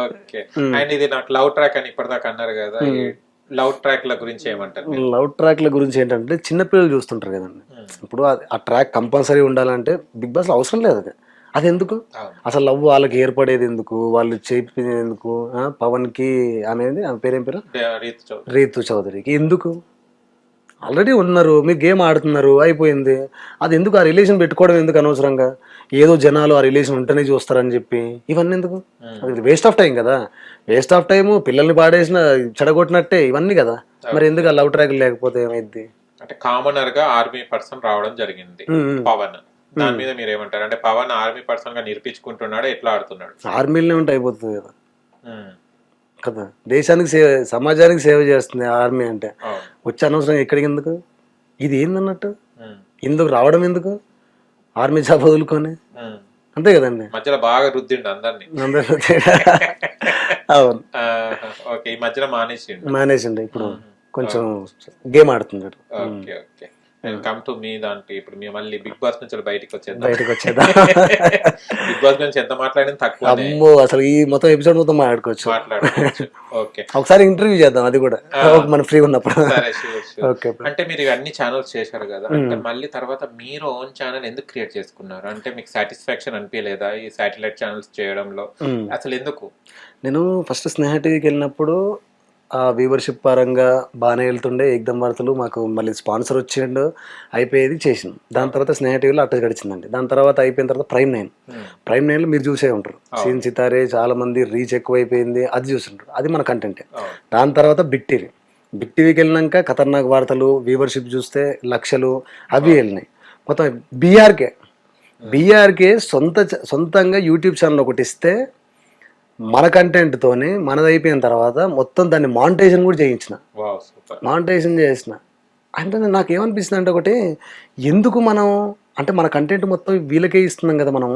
Okay. And ఇది నాకు love track అని ఇప్పటిదాకా అన్నారు కదా, ఈ లవ్ ట్రాక్ల గురించి ఏమంటారు మీరు? లవ్ ట్రాక్ల గురించి ఏంటంటే చిన్నపిల్లలు చూస్తుంటారు కదండి. ఇప్పుడు ఆ ట్రాక్ కంపల్సరీ ఉండాలంటే బిగ్ బాస్లో అవసరం లేదు అది. అది ఎందుకు అవును. అసలు లవ్ వాళ్ళకి ఏర్పడేది ఎందుకు, వాళ్ళు చేపింది ఎందుకు? పవన్కి ఆమె పేరేం పేరు, రీతు చౌదరి. రీతు చౌదరికి ఎందుకు? ఆల్రెడీ ఉన్నారు, మీరు గేమ్ ఆడుతున్నారు, అయిపోయింది. అది ఎందుకు ఆ రిలేషన్ పెట్టుకోవడం ఎందుకు అనవసరంగా? ఏదో జనాలు ఆ రిలేషన్ ఉంటేనే చూస్తారని చెప్పి ఇవన్నీ ఎందుకు? అది వేస్ట్ ఆఫ్ టైం కదా. వేస్ట్ ఆఫ్ టైము, పిల్లల్ని పాడేసిన చెడగొట్టినట్టే ఇవన్నీ కదా. మరి ఎందుకు ఆ లవ్ ట్రాక్ లేకపోతే ఏమైంది? అంటే కామనర్ గా ఆర్మీ పర్సన్ రావడం జరిగింది పవన్. దాని మీద మీరు ఏమంటారు? అంటే పవన్ ఆర్మీ పర్సన్ గా నిరూపించుకుంటున్నాడు, ఎట్లా ఆడుతున్నాడు? ఆర్మీలోనే ఉంటే అయిపోతుంది కదా కదా. దేశానికి సేవ, సమాజానికి సేవ చేస్తుంది ఆర్మీ అంటే. వచ్చి అనవసరం ఎక్కడికి ఎందుకు? ఇది ఏందన్నట్టు ఎందుకు రావడం ఎందుకు? ఆర్మీ జాబ్ వదులుకొని అంతే కదండి. మధ్యలో బాగా రుద్దిండు అందరినీ. అవును. ఓకే, ఈ మధ్యలో మానేసిండు. ఇప్పుడు కొంచెం గేమ్ ఆడుతున్నాడు. Okay okay. Come to me దాంట్లో ఇప్పుడు మేము మళ్ళీ బిగ్ బాస్ నుంచి బయటకు వచ్చేద్దాం. బిగ్ బాస్ గురించి ఎంత మాట్లాడినా తక్కువ. అమ్మో, అసలు ఈ మొత్తం ఎపిసోడ్ మొత్తం మాట్లాడుకోవచ్చు. ఓకే, ఒకసారి ఇంటర్వ్యూ చేద్దాం, అది కూడా మన ఫ్రీ ఉన్నప్పుడు. ఓకే. అంటే మీరు ఇవన్నీ ఛానల్స్ చేశారు కదా, అంటే మళ్ళీ తర్వాత మీరు ఓన్ ఛానల్ ఎందుకు క్రియేట్ చేసుకున్నారు? అంటే మీకు సాటిస్ఫాక్షన్ అనిపించలేదా ఈ సాటిలైట్ ఛానల్స్ చేయడంలో? అసలు ఎందుకు? నేను ఫస్ట్ స్నేహ టీవీకి వెళ్ళినప్పుడు ఆ వ్యూవర్షిప్ పరంగా బాగానే వెళ్తుండే, ఏకదం వార్తలు మాకు మళ్ళీ స్పాన్సర్ వచ్చిండు, అయిపోయేది చేసినాం. దాని తర్వాత స్నేహ టీవీలో అట్ట గడిచిందండి. దాని తర్వాత అయిపోయిన తర్వాత ప్రైమ్ నైన్లో మీరు చూసే ఉంటారు, సీన్ సితారే, చాలా మంది రీచ్ ఎక్కువైపోయింది, అది చూస్తుంటారు, అది మన కంటెంటే. దాని తర్వాత బిగ్ టీవీకి వెళ్ళినాక ఖతర్నాక్ వార్తలు వ్యూవర్షిప్ చూస్తే లక్షలు అవి వెళ్ళినాయి. మొత్తం బీఆర్కే సొంతంగా యూట్యూబ్ ఛానల్ ఒకటి ఇస్తే మన కంటెంట్తోనే మనది అయిపోయిన తర్వాత మొత్తం దాన్ని మానిటైజేషన్ కూడా చేసిన. అంటే నాకు ఏమనిపిస్తుంది అంటే, ఒకటి ఎందుకు మనం అంటే మన కంటెంట్ మొత్తం వీళ్ళకే ఇస్తున్నాం కదా మనం,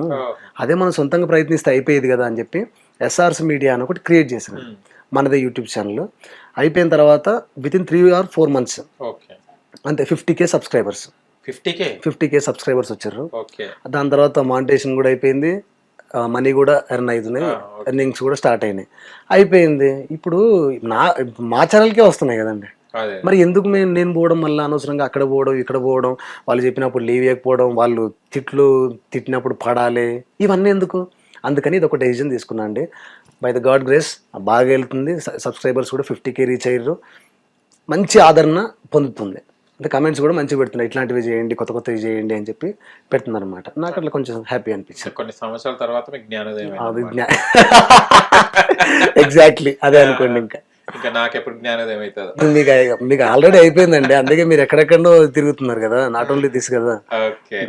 అదే మనం సొంతంగా ప్రయత్నిస్తే అయిపోయేది కదా అని చెప్పి ఎస్ఆర్స్ మీడియా అని ఒకటి క్రియేట్ చేసిన, మనదే యూట్యూబ్ ఛానల్. అయిపోయిన తర్వాత వితిన్ 3 or 4 months అంతే 50K సబ్స్క్రైబర్స్. 50K సబ్స్క్రైబర్స్ వచ్చారు. దాని తర్వాత మానిటైజేషన్ కూడా అయిపోయింది, మనీ కూడా ఎర్న్ అవుతున్నాయి, ఎర్నింగ్స్ కూడా స్టార్ట్ అయిపోయింది. ఇప్పుడు మా ఛానల్కే వస్తున్నాయి కదండి. మరి ఎందుకు నేను పోవడం, మళ్ళీ అనవసరంగా అక్కడ పోవడం ఇక్కడ పోవడం, వాళ్ళు చెప్పినప్పుడు లీవ్ ఇవ్వకపోవడం, వాళ్ళు తిట్టినప్పుడు పడాలి, ఇవన్నీ ఎందుకు? అందుకని ఇది ఒక డెసిజన్ తీసుకున్నా అండి. బై ద గాడ్ గ్రేస్ బాగా వెళ్తుంది, సబ్స్క్రైబర్స్ కూడా 50K రీచ్ అయ్యారు, మంచి ఆదరణ పొందుతుంది. అంటే కమెంట్స్ కూడా మంచిగా పెడుతున్నాయి, ఇట్లాంటివి చేయండి, కొత్తవి చేయండి అని చెప్పి పెడుతున్నారు అనమాట. నాకు అట్లా కొంచెం హ్యాపీ అనిపించింది. కొన్ని సంవత్సరాల తర్వాత మీకు జ్ఞానోదయం. ఎగ్జాక్ట్లీ అదే అనుకోండి. ఇంకా నాకు ఎప్పుడు జ్ఞానోదయం అవుతుందో. మీకు ఆల్రెడీ అయిపోయిందండి, అందుకే మీరు ఎక్కడెక్కడో తిరుగుతున్నారు కదా, నాట్ ఓన్లీ దిస్ కదా. ఓకే.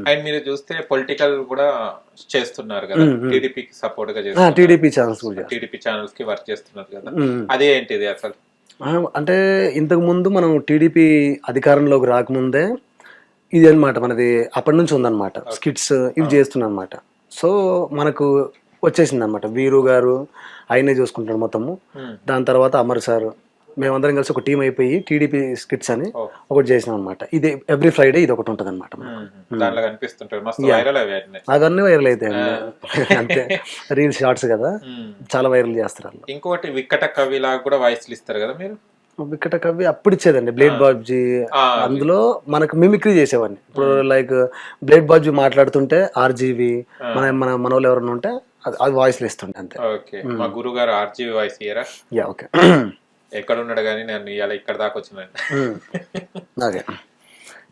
అండ్ మీరు చూస్తే పొలిటికల్ కూడా చేస్తున్నారు కదా, టీడీపీకి సపోర్ట్ గా చేస్తున్నారు, టీడీపీ ఛానల్స్ కి వర్క్ చేస్తున్నారు కదా, అదే ఏంటిది అసలు? అంటే ఇంతకు ముందు మనం టీడీపీ అధికారంలోకి రాకముందే ఇది అనమాట, మనది అప్పటి నుంచి ఉందన్నమాట, స్కిట్స్ ఇవి చేస్తున్నా అనమాట. సో మనకు వచ్చేసింది అనమాట, వీరు గారు ఆయనే చూసుకుంటాడు మొత్తము. దాని తర్వాత అమర్ సార్, మేమందరం కలిసి ఒక టీం అయిపోయి టీడీపీ స్కిట్స్ అని ఒకటి చేసినాం అనమాట. ఇది ఎవ్రీ ఫ్రైడే ఇది ఒకటి ఉంటుంది అనమాట. అవన్నీ వైరల్ అవుతాయి అంతే, రీల్స్ షార్ట్స్ కదా, చాలా వైరల్ చేస్తారు. ఇంకోటి వికట కవి లాగా కూడా వాయిస్లు ఇస్తారు కదా మీరు? వికట కవి అప్పుడు ఇచ్చేదండి బ్లేడ్ బాబ్జీ, అందులో మనకు మిమిక్రీ చేసేవాడిని. ఇప్పుడు లైక్ బ్లేడ్ బాబ్జీ మాట్లాడుతుంటే ఆర్జీవి మన వాళ్ళు ఎవరైనా ఉంటే అది వాయిస్లు ఇస్తుండే అంతే. మా గురువు గారు ఆర్జీవి వాయిస్ ఇయరా? Yeah okay. ఎక్కడ ఉన్నాడు కానీ నేను ఇవాళ ఇక్కడ దాకా వచ్చినండి. ఓకే.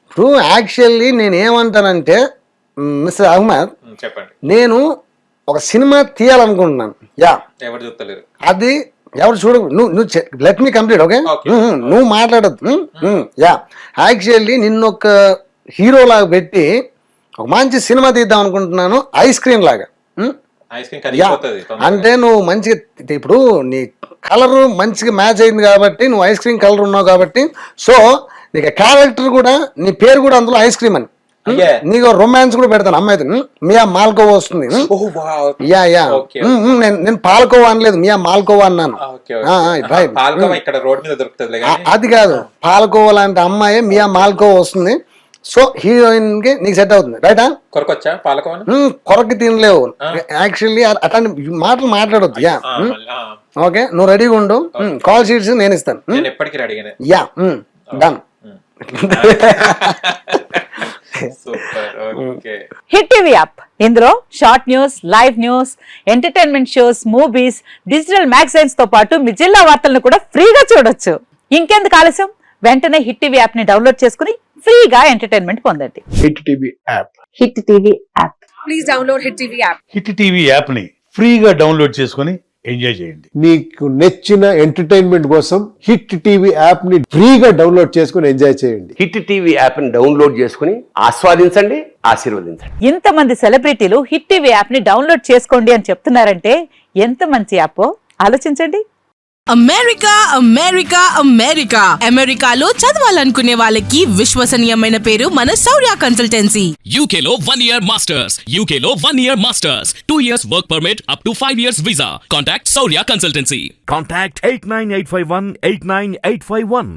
ఇప్పుడు యాక్చువల్లీ నేను ఏమంటానంటే మిస్టర్ అహ్మద్, చెప్పండి. నేను ఒక సినిమా తీయాలనుకుంటున్నాను. యా, ఎవరు చూస్తలేరు, అది ఎవరు చూడ, నువ్వు లెట్ మీ కంప్లీట్. ఓకే, నువ్వు మాట్లాడద్దు. యా, యాక్చువల్లీ నిన్ను ఒక హీరో లాగా పెట్టి ఒక మంచి సినిమా తీద్దాం అనుకుంటున్నాను, ఐస్ క్రీమ్ లాగా. అంటే నువ్వు మంచిగా, ఇప్పుడు నీ కలర్ మంచిగా మ్యాచ్ అయింది కాబట్టి, నువ్వు ఐస్ క్రీమ్ కలర్ ఉన్నావు కాబట్టి, సో నీకు క్యారెక్టర్ కూడా, నీ పేరు కూడా అందులో ఐస్ క్రీమ్ అని, నీకు రొమాన్స్ కూడా పెడతాను. అమ్మాయి మియా మాల్కోవా వస్తుంది. యా యా, నేను పాల్కోవా అనలేదు, మియా మాల్కోవా అన్నాను. అది కాదు, పాల్కోవా లాంటి అమ్మాయి మియా మాల్కోవా వస్తుంది. సో హీరోయిన్ కి నీకు సెట్ అవుతుంది, రైటా? కొరకొచ్చా పాలకోవను? కొరకి తినలేవు యాక్చువల్లీ, అట్లాంటి మాటలు మాట్లాడొద్దు. యా ఓకే, నువ్వు రెడీగా ఉండు, కాల్ షీట్స్ నేను ఇస్తాను. నేను ఎప్పటికీ రెడీగానే. Yeah done. Super. Okay. Hit TV app, ఇందులో short news, live news, entertainment shows, movies, digital magazines తో పాటు మీ జిల్లా వార్తలను కూడా ఫ్రీగా చూడొచ్చు. ఇంకెందుకు ఆలస్యం, వెంటనే హిట్ టీవీ యాప్ ని డౌన్లోడ్ చేసుకుని ఫ్రీగా ఎంటర్టైన్మెంట్ పొందండి. Hit TV app. Hit TV app. Please download hit TV app. Hit TV app ని ఫ్రీగా డౌన్లోడ్ చేసుకొని ఎంజాయ్ చేయండి. మీకు నచ్చిన ఎంటర్టైన్మెంట్ కోసం హిట్ టీవీ యాప్ ని ఫ్రీగా డౌన్లోడ్ చేసుకుని ఎంజాయ్ చేయండి. హిట్ టీవీ యాప్ ని డౌన్లోడ్ చేసుకుని ఆస్వాదించండి, ఆశీర్వదించండి. ఇంతమంది సెలబ్రిటీలు హిట్ టీవీ యాప్ ని డౌన్లోడ్ చేసుకోండి అని చెప్తున్నారంటే ఎంత మంచి యాప్ ఆలోచించండి. అమెరికా అమెరికా అమెరికా అమెరికాలో చదవాలనుకునే వాళ్ళకి విశ్వసనీయమైన పేరు మన శౌర్య కన్సల్టెన్సీ. UK లో 1 year masters, UK లో 1 year masters, 2 years work permit up to 5 years visa. Contact Saurya Consultancy. Contact 89851 89851.